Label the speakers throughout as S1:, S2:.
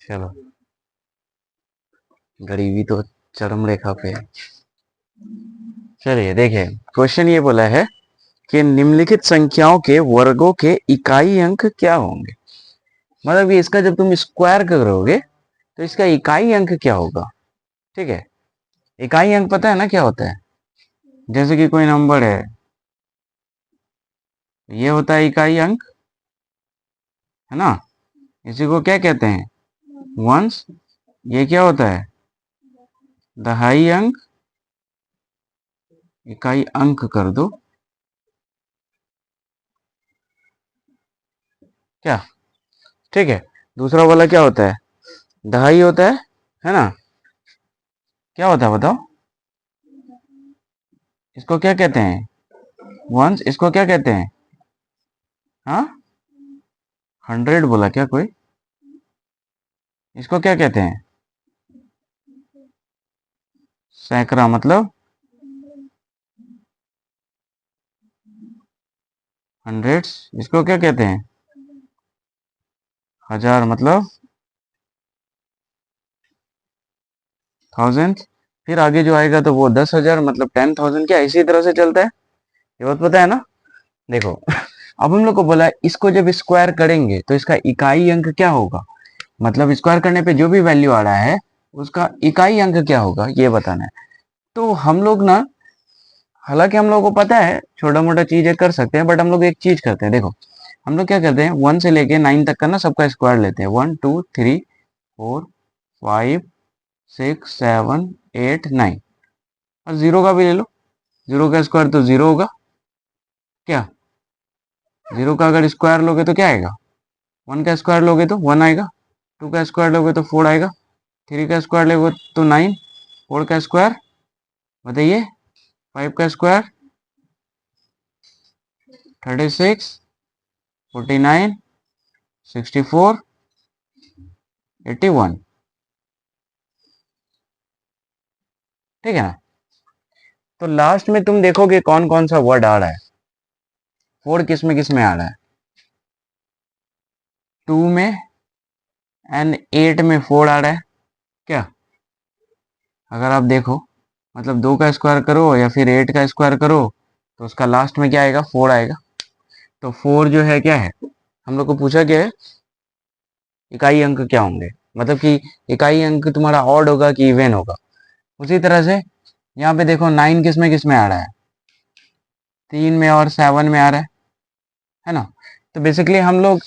S1: चलो, गरीबी तो चरम रेखा पे है। चलिए देखिए, क्वेश्चन ये बोला है कि निम्नलिखित संख्याओं के वर्गों के इकाई अंक क्या होंगे। मतलब ये इसका जब तुम स्क्वायर करोगे तो इसका इकाई अंक क्या होगा। ठीक है, इकाई अंक पता है ना क्या होता है। जैसे कि कोई नंबर है, ये होता है इकाई अंक, है ना। इसी को क्या कहते हैं, वंस। ये क्या होता है, दहाई अंक, इकाई अंक कर दो क्या। ठीक है, दूसरा वाला क्या होता है, दहाई होता है ना। क्या होता है बताओ, इसको क्या कहते हैं, वंस। इसको क्या कहते हैं, हाँ, 100 बोला क्या कोई, इसको क्या कहते हैं, सैकड़ा मतलब 100। इसको क्या कहते हैं, 1000 मतलब 1000। फिर आगे जो आएगा तो वो 10,000 मतलब 10,000। क्या इसी तरह से चलता है, ये बात पता है ना। देखो अब हम लोग को बोला इसको जब स्क्वायर करेंगे तो इसका इकाई अंक क्या होगा। मतलब स्क्वायर करने पे जो भी वैल्यू आ रहा है उसका इकाई अंक क्या होगा ये बताना है। तो हम लोग ना, हालांकि हम लोग को पता है छोटा मोटा चीजें कर सकते हैं, बट हम लोग एक चीज करते हैं। देखो हम लोग क्या करते हैं, 1 से लेके 9 तक का ना सबका स्क्वायर लेते हैं। 1 2 3 4 5 6 7 8 9, और जीरो का भी ले लो। जीरो का स्क्वायर तो जीरो होगा क्या। जीरो का अगर स्क्वायर लोगे तो क्या आएगा, 1 का स्क्वायर लोगे तो 1 आएगा। 2 का स्क्वायर लोगे तो 4 आएगा। 3 का स्क्वायर लोगे तो 9। 4 का स्क्वायर बताइए, 5 का स्क्वायर 36, 49, 64, 81। ठीक है ना। तो लास्ट में तुम देखोगे कौन कौन सा वर्ड आ रहा है। 4 किस में आ रहा है, 2 में एंड 8 में 4 आ रहा है क्या। अगर आप देखो, मतलब 2 का स्क्वायर करो या फिर 8 का स्क्वायर करो तो उसका लास्ट में क्या आएगा, 4 आएगा। तो 4 जो है क्या है, हम लोग को पूछा गया है इकाई अंक क्या होंगे। मतलब कि इकाई अंक तुम्हारा ऑड होगा कि इवन होगा। उसी तरह से यहाँ पे देखो 9 किस में आ रहा है, 3 में और 7 में आ रहा है ना। तो बेसिकली हम लोग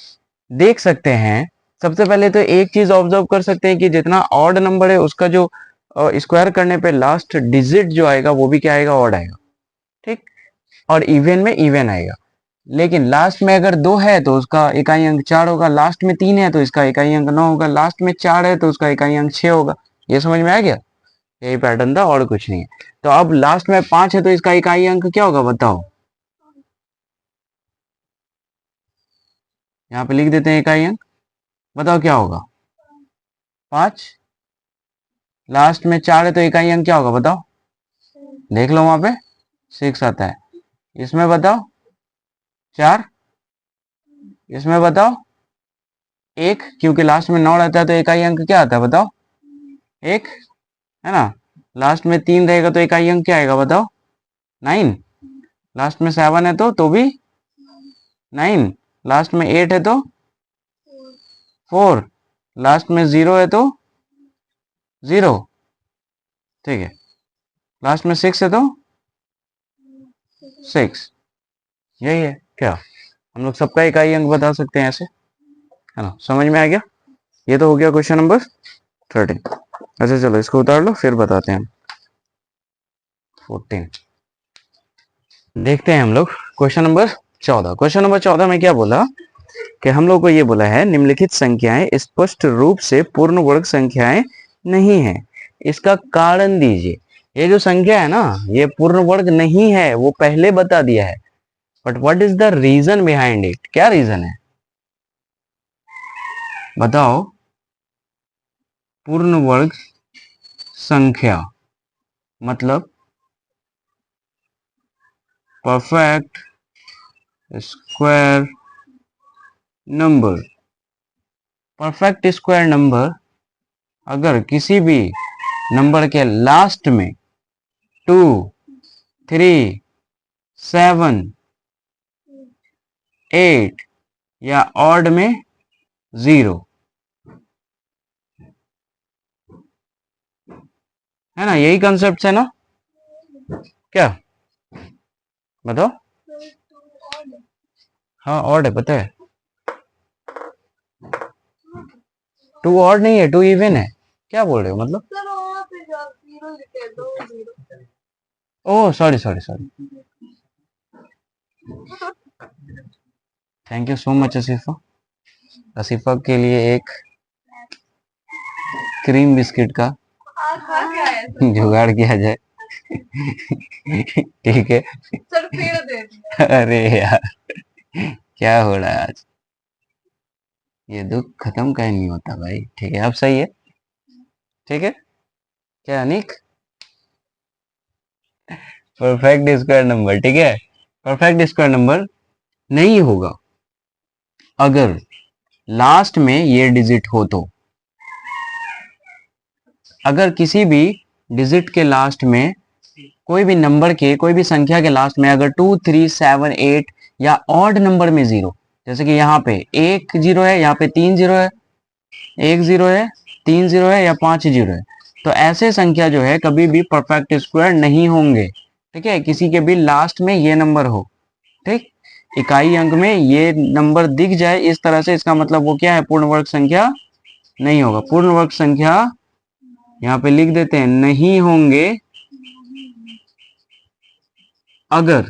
S1: देख सकते हैं, सबसे पहले तो एक चीज ऑब्जर्व कर सकते हैं कि जितना ऑड नंबर है उसका जो स्क्वायर करने पे लास्ट डिजिट जो आएगा वो भी क्या आएगा, ऑड आएगा। ठीक, और इवन में इवन आएगा। लेकिन लास्ट में अगर 2 है तो उसका इकाई अंक 4 होगा, लास्ट में 3 है तो इसका इकाई अंक 9 होगा, लास्ट में 4 है तो उसका इकाई अंक 6 होगा। ये समझ में आ गया, यही पैटर्न था और कुछ नहीं है। तो अब लास्ट में 5 है तो इसका इकाई अंक क्या होगा बताओ, यहाँ पे लिख देते हैं इकाई अंक, बताओ क्या होगा, 5। लास्ट में 4 है तो इकाई अंक क्या होगा बताओ, देख लो वहां पे 6 आता है। इसमें बताओ 4, इसमें बताओ 1, क्योंकि लास्ट में 9 रहता है तो इकाई अंक क्या आता है बताओ, 1, है ना। लास्ट में 3 रहेगा तो इकाई अंक क्या आएगा बताओ, 9। लास्ट में 7 है तो भी 9। लास्ट में 8 है तो 4। लास्ट में 0 है तो 0। ठीक है, लास्ट में 6 है तो 6। यही है क्या, हम लोग सबका इकाई अंक बता सकते हैं ऐसे, है ना। समझ में आ गया, ये तो हो गया क्वेश्चन नंबर 13। अच्छा चलो इसको उतार लो फिर बताते हैं हम 14। देखते हैं हम लोग क्वेश्चन नंबर 14। क्वेश्चन नंबर 14 में क्या बोला कि हम लोग को ये बोला है निम्नलिखित संख्याएं स्पष्ट रूप से पूर्ण वर्ग संख्याएं नहीं है, इसका कारण दीजिए। ये जो संख्या है ना ये पूर्ण वर्ग नहीं है, वो पहले बता दिया है, but what is the reason behind it, क्या रीजन है बताओ। पूर्ण वर्ग संख्या मतलब perfect square number. Perfect square number अगर किसी भी नंबर के लास्ट में 2, 3, 7, 8 या ऑड में 0 है ना, यही कंसेप्ट है ना, क्या बताओ। हाँ ऑड है, पता है। 2 ऑड नहीं है, 2 इवन है। क्या बोल रहे हो मतलब? Oh sorry sorry sorry, thank you so much Asifa. Asifa के लिए एक क्रीम बिस्किट का जुगाड़ किया जाए। ठीक है। अरे यार क्या हो रहा है आज, ये दुख खत्म का ही नहीं होता भाई। ठीक है अब सही है, ठीक है। क्या अनिक, परफेक्ट स्क्वायर नंबर, ठीक है, परफेक्ट स्क्वायर नंबर नहीं होगा अगर लास्ट में ये डिजिट हो तो। अगर किसी भी डिजिट के लास्ट में, कोई भी नंबर के, कोई भी संख्या के लास्ट में अगर 2, 3, 7, 8 या ऑड नंबर में 0, जैसे कि यहाँ पे 1 0 है, यहाँ पे 3 0 है, 1 0 है, 3 0 है या 5 0 है, तो ऐसे संख्या जो है कभी भी परफेक्ट स्क्वायर नहीं होंगे। ठीक है, किसी के भी लास्ट में ये नंबर हो, ठीक, इकाई अंक में ये नंबर दिख जाए इस तरह से, इसका मतलब वो क्या है, पूर्ण वर्ग संख्या नहीं होगा। पूर्ण वर्ग संख्या यहाँ पे लिख देते हैं, नहीं होंगे अगर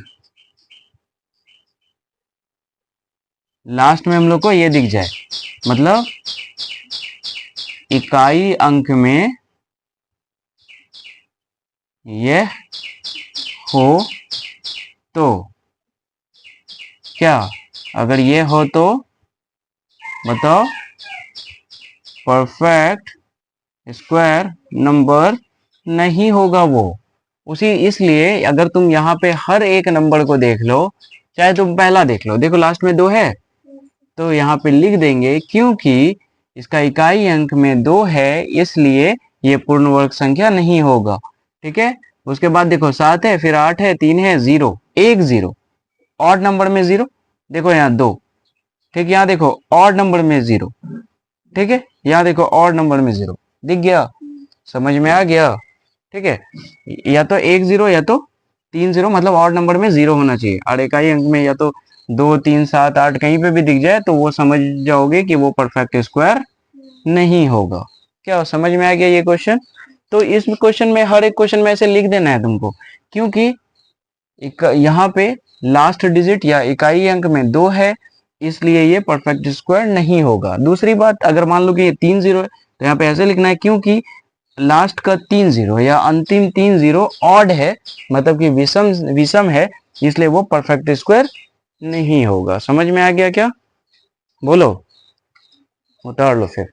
S1: लास्ट में हम लोग को ये दिख जाए, मतलब इकाई अंक में यह हो तो, क्या अगर ये हो तो बताओ परफेक्ट स्क्वायर नंबर नहीं होगा वो। उसी इसलिए अगर तुम यहाँ पे हर एक नंबर को देख लो, चाहे तुम पहला देख लो, देखो लास्ट में 2 है, तो यहाँ पे लिख देंगे क्योंकि इसका इकाई अंक में 2 है इसलिए ये पूर्ण वर्ग संख्या नहीं होगा। ठीक है, उसके बाद देखो 7 है, फिर 8 है, 3 है, 0, 1 0, ऑड नंबर में 0, देखो यहाँ 2, ठीक, यहाँ देखो ऑड नंबर में 0, ठीक है, यहाँ देखो ऑड नंबर में 0 दिख गया, समझ में आ गया। ठीक है, या तो 1 0 या तो 3 0, मतलब ऑड नंबर में 0 होना चाहिए, और इकाई अंक में या तो 2, 3, 7, 8 कहीं पे भी दिख जाए तो वो समझ जाओगे कि वो परफेक्ट स्क्वायर नहीं होगा। क्या समझ में आ गया ये क्वेश्चन? तो इस क्वेश्चन में, हर एक क्वेश्चन में ऐसे लिख देना है तुमको, क्योंकि यहाँ पे लास्ट डिजिट या इकाई अंक में 2 है इसलिए ये परफेक्ट स्क्वायर नहीं होगा। दूसरी बात, अगर मान लो कि ये 3 0 है तो यहाँ पे ऐसे लिखना है क्योंकि लास्ट का 3 0 या अंतिम 3 0 ऑड है, मतलब कि विषम है, इसलिए वो परफेक्ट स्क्वायर नहीं होगा। समझ में आ गया क्या? बोलो, उतार लो फिर।